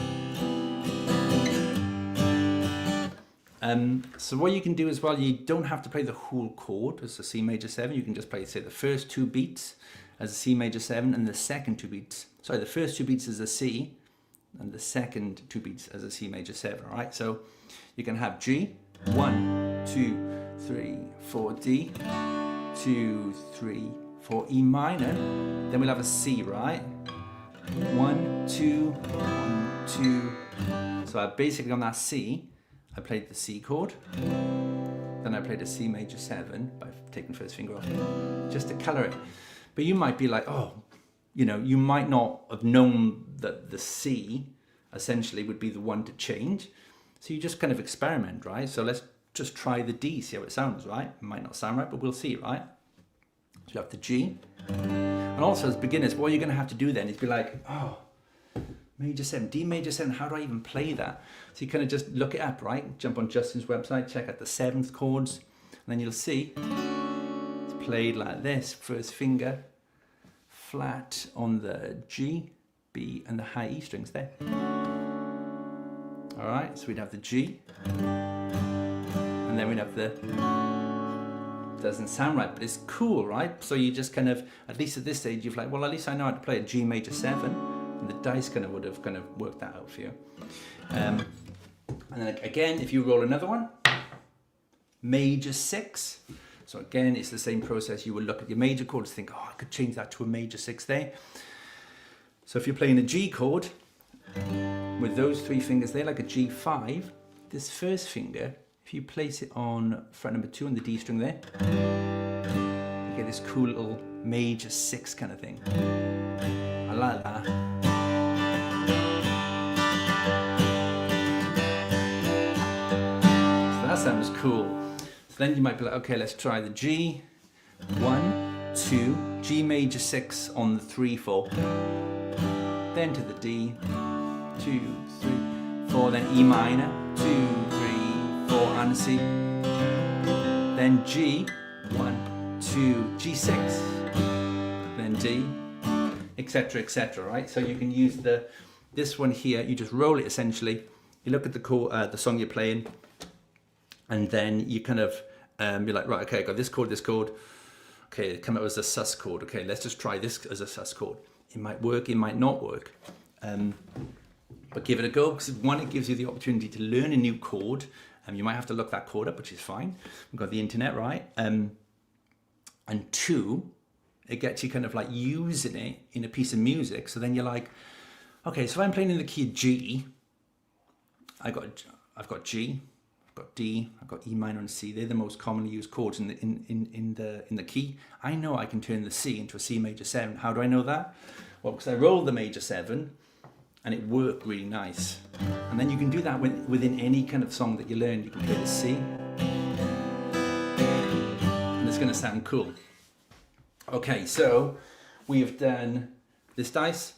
So what you can do as well, you don't have to play the whole chord as a C major 7. You can just play, say, the first 2 beats as a C major 7 and the second 2 beats. Sorry, the first 2 beats as a C and the second 2 beats as a C major 7. All right, so you can have G, 1, 2, 3, 4, D, 2, 3, 4, E minor. Then we'll have a C, right? 1, 2, 1, 2. So I basically on that C, I played the C chord, then I played a C major 7 by taking first finger off, just to colour it. But you might be like, oh, you know, you might not have known that the C essentially would be the one to change. So you just kind of experiment, right? So let's just try the D, see how it sounds, right? It might not sound right, but we'll see, right? So you have the G. And also as beginners, what you're going to have to do then is be like, oh, major 7, D major 7, how do I even play that? So you kind of just look it up, right? Jump on Justin's website, check out the 7th chords, and then you'll see it's played like this. First finger, flat on the G, B, and the high E strings there. All right, so we'd have the G, and then we'd have the, doesn't sound right, but it's cool, right? So you just kind of, at least at this stage, you've like, well, at least I know how to play a G major 7, and the dice kind of would have kind of worked that out for you. And then again, if you roll another one, major 6. So again, it's the same process. You will look at your major chords, think, oh, I could change that to a major 6 there. So if you're playing a G chord with those 3 fingers there, like a G5, this first finger, if you place it on fret number 2 on the D string there, you get this cool little major 6 kind of thing. I like that. So that sounds cool. So then you might be like, okay, let's try the G. 1, 2, G major 6 on the 3, 4. Then to the D. 2, 3, 4. Then E minor. 2, 3, 4 and C. Then G. 1, 2, G6. Then D. Etc. etc. Right? So you can use this one here. You just roll it essentially. You look at the song you're playing, and then you kind of you're like, right, okay, I got this chord, this chord. Okay, it come out as a sus chord. Okay, let's just try this as a sus chord. It might work, it might not work, but give it a go, because one, it gives you the opportunity to learn a new chord. You might have to look that chord up, which is fine. We've got the internet, right? And 2, it gets you kind of like using it in a piece of music. So then you're like, okay, so if I'm playing in the key of G, I've got G, I've got D, I've got E minor and C. They're the most commonly used chords in the key. I know I can turn the C into a C major 7. How do I know that? Well, because I rolled the major 7 and it worked really nice. And then you can do that within any kind of song that you learn. You can play the C and it's going to sound cool. Okay, so we have done this dice,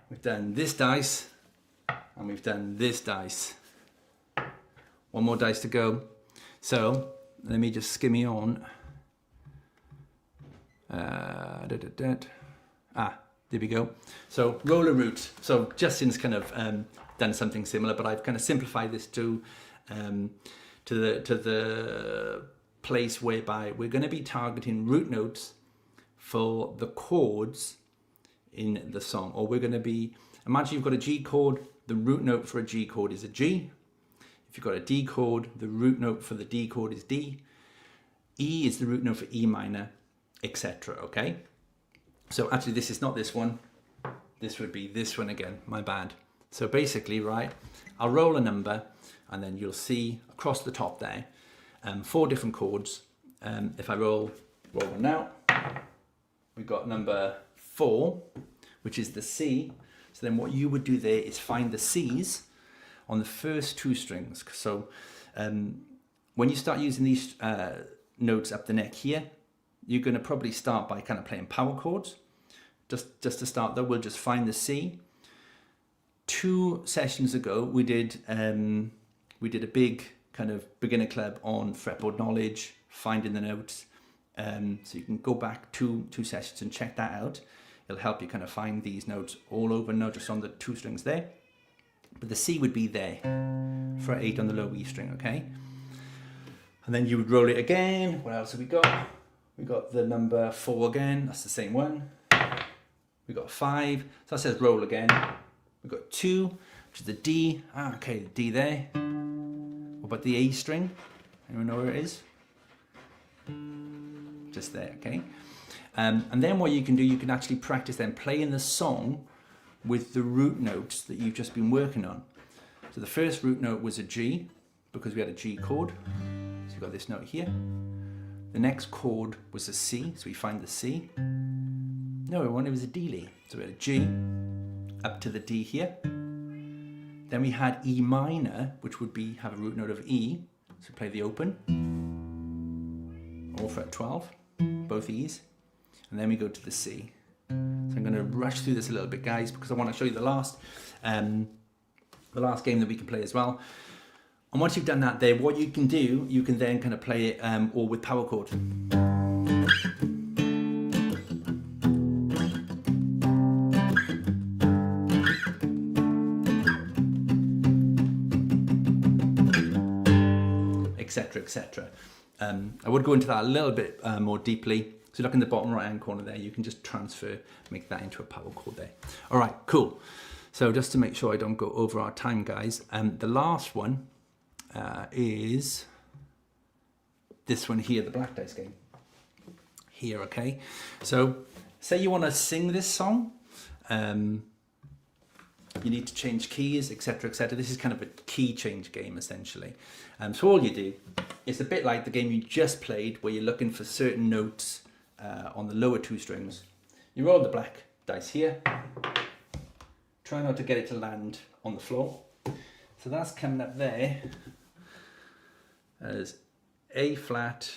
we've done this dice, and we've done this dice. One more dice to go. So let me just skimmy on. There we go. So roller route. So Justin's kind of done something similar, but I've kind of simplified this to the place whereby we're going to be targeting root notes for the chords in the song. Or we're going to be, imagine you've got a G chord, the root note for a G chord is a G. If you've got a D chord, the root note for the D chord is D. E is the root note for E minor, etc. Okay? So actually this is not this one. This would be this one again, my bad. So basically, right, I'll roll a number and then you'll see across the top there, 4 different chords. If I roll one now, we've got number 4, which is the C. So then what you would do there is find the C's on the first 2 strings. So when you start using these notes up the neck here, you're going to probably start by kind of playing power chords. Just to start though, we'll just find the C. 2 sessions ago, we did a big kind of beginner club on fretboard knowledge, finding the notes. So you can go back 2 sessions and check that out. It'll help you kind of find these notes all over, not just on the 2 strings there. But the C would be there, fret 8 on the low E string, okay? And then you would roll it again. What else have we got? We got the number 4 again, that's the same one. We got 5, so that says roll again. We've got 2, which is the D. Okay, the D there. What about the A string? Anyone know where it is? Just there, okay? And then what you can do, you can actually practice then playing the song with the root notes that you've just been working on. So the first root note was a G, because we had a G chord. So you've got this note here. The next chord was a C, so we find the C. No, it was a D. So we had a G up to the D here. Then we had E minor, which would be have a root note of E. So play the open. Or fret 12, both E's. And then we go to the C. So I'm going to rush through this a little bit, guys, because I want to show you the last game that we can play as well. And once you've done that there, what you can do, you can then kind of play it all with power chord. Etc, etc. I would go into that a little bit more deeply. So look in the bottom right hand corner there, you can just transfer, make that into a power chord there. All right, cool. So just to make sure I don't go over our time, guys, the last one is this one here, the black dice game. Here, okay? So say you want to sing this song, you need to change keys, etc, etc. This is kind of a key change game, essentially. So all you do, it's a bit like the game you just played, where you're looking for certain notes on the lower 2 strings. You roll the black dice here. Try not to get it to land on the floor. So that's coming up there as A flat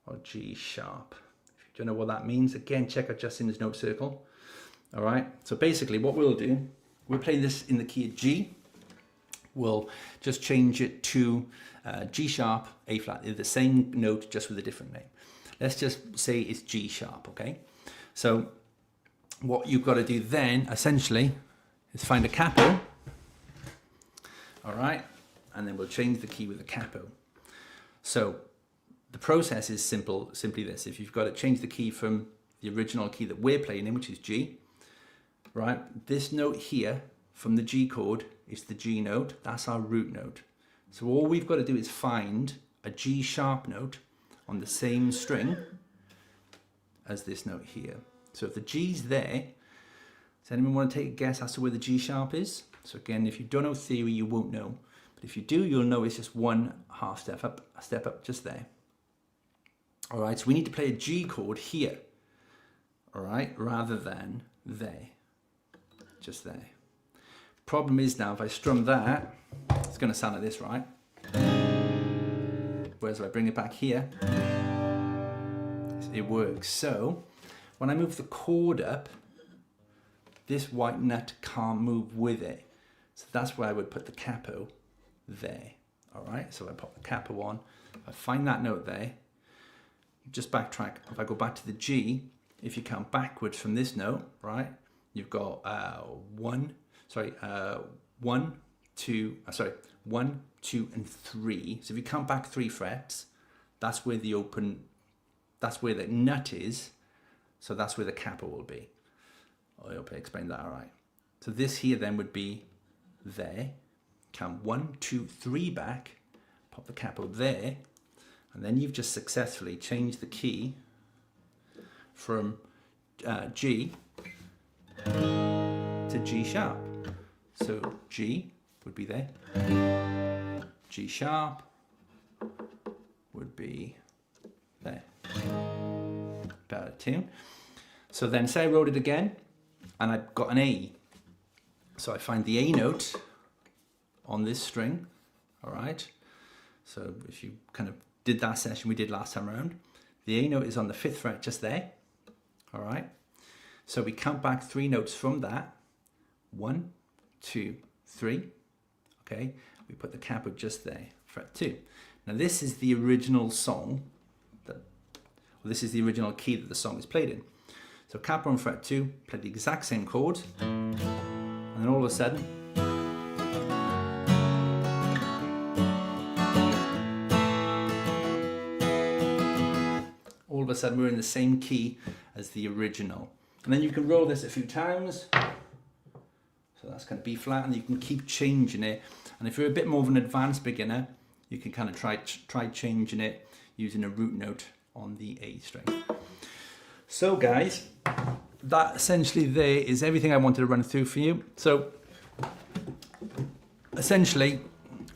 or G sharp. If you don't know what that means, again, check out Justin's note circle. All right, so basically what we'll do, we're playing this in the key of G. We'll just change it to G sharp, A flat, the same note, just with a different name. Let's just say it's G sharp, okay? So what you've got to do then, essentially, is find a capo. All right, and then we'll change the key with a capo. So the process is simply this. If you've got to change the key from the original key that we're playing in, which is G, right? This note here from the G chord is the G note. That's our root note. So all we've got to do is find a G sharp note on the same string as this note here. So if the G's there, does anyone want to take a guess as to where the G sharp is? So again, if you don't know theory, you won't know. But if you do, you'll know it's just 1 half step up just there. All right, so we need to play a G chord here, all right, rather than there, just there. Problem is now, if I strum that, it's going to sound like this, right? Whereas if I bring it back here, it works. So when I move the chord up, this white nut can't move with it. So that's where I would put the capo there. All right, so I pop the capo on, I find that note there, just backtrack. If I go back to the G, if you count backwards from this note, right, you've got 1, 2, and 3. So if you count back 3 frets, that's where the nut is. So that's where the capo will be. I hope I explained that all right. So this here then would be there. Count 1, 2, 3 back, pop the capo there, and then you've just successfully changed the key from G to G sharp. So G would be there, G sharp would be there. Better tune. So then say I wrote it again and I've got an A. So I find the A note on this string, all right? So if you kind of did that session we did last time around, the A note is on the 5th fret just there, all right? So we count back 3 notes from that, 1, 2, 3, okay? We put the capo just there, fret 2. Now this is the original song, this is the original key that the song is played in. So capo on fret 2, play the exact same chord, and then all of a sudden, we're in the same key as the original. And then you can roll this a few times. So that's kind of B flat, and you can keep changing it. And if you're a bit more of an advanced beginner, you can kind of try changing it using a root note on the A string. So guys, that essentially there is everything I wanted to run through for you. So essentially,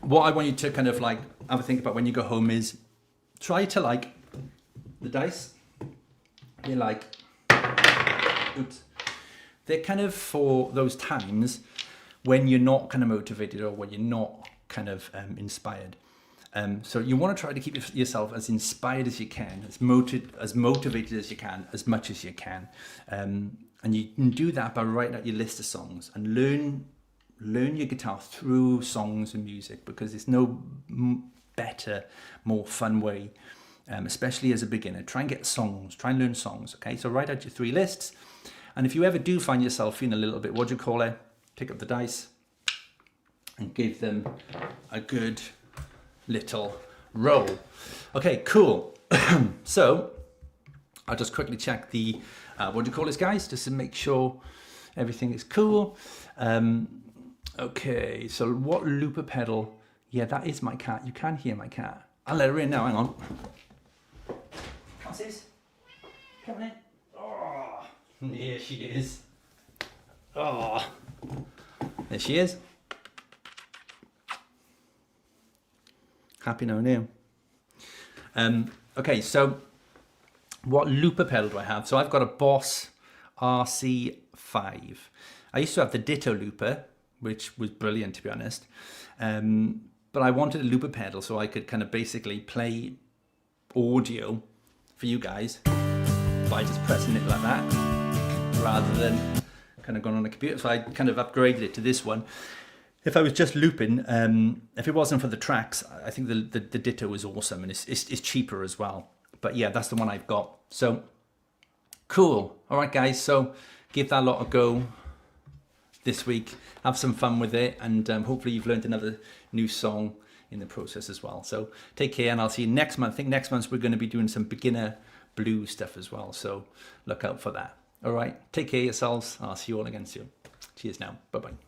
what I want you to kind of like have a think about when you go home is try to like the dice. They're like, oops. They're kind of for those times when you're not kind of motivated or when you're not kind of inspired. So you want to try to keep yourself as inspired as you can, as motivated as you can, as much as you can. And you can do that by writing out your list of songs and learn your guitar through songs and music, because there's no better, more fun way, especially as a beginner. Try and get songs, try and learn songs, okay? So write out your 3 lists. And if you ever do find yourself feeling a little bit, pick up the dice and give them a good little roll. Okay, cool. So I'll just quickly check the, guys, just to make sure everything is cool. Okay, so what looper pedal? Yeah, that is my cat. You can hear my cat. I'll let her in now, hang on. What's this? Coming in. Oh, here she is. Oh, there she is. Happy no new. Okay, so what looper pedal do I have? So I've got a Boss RC5. I used to have the Ditto looper, which was brilliant to be honest. But I wanted a looper pedal so I could kind of basically play audio for you guys by just pressing it like that, rather than kind of going on a computer. So I kind of upgraded it to this one. If I was just looping, if it wasn't for the tracks, I think the Ditto is awesome, and it's cheaper as well. But yeah, that's the one I've got. So cool. All right, guys. So give that lot a go this week. Have some fun with it, and hopefully you've learned another new song in the process as well. So take care, and I'll see you next month. I think next month we're going to be doing some beginner blues stuff as well. So look out for that. All right. Take care of yourselves. I'll see you all again soon. Cheers now. Bye-bye.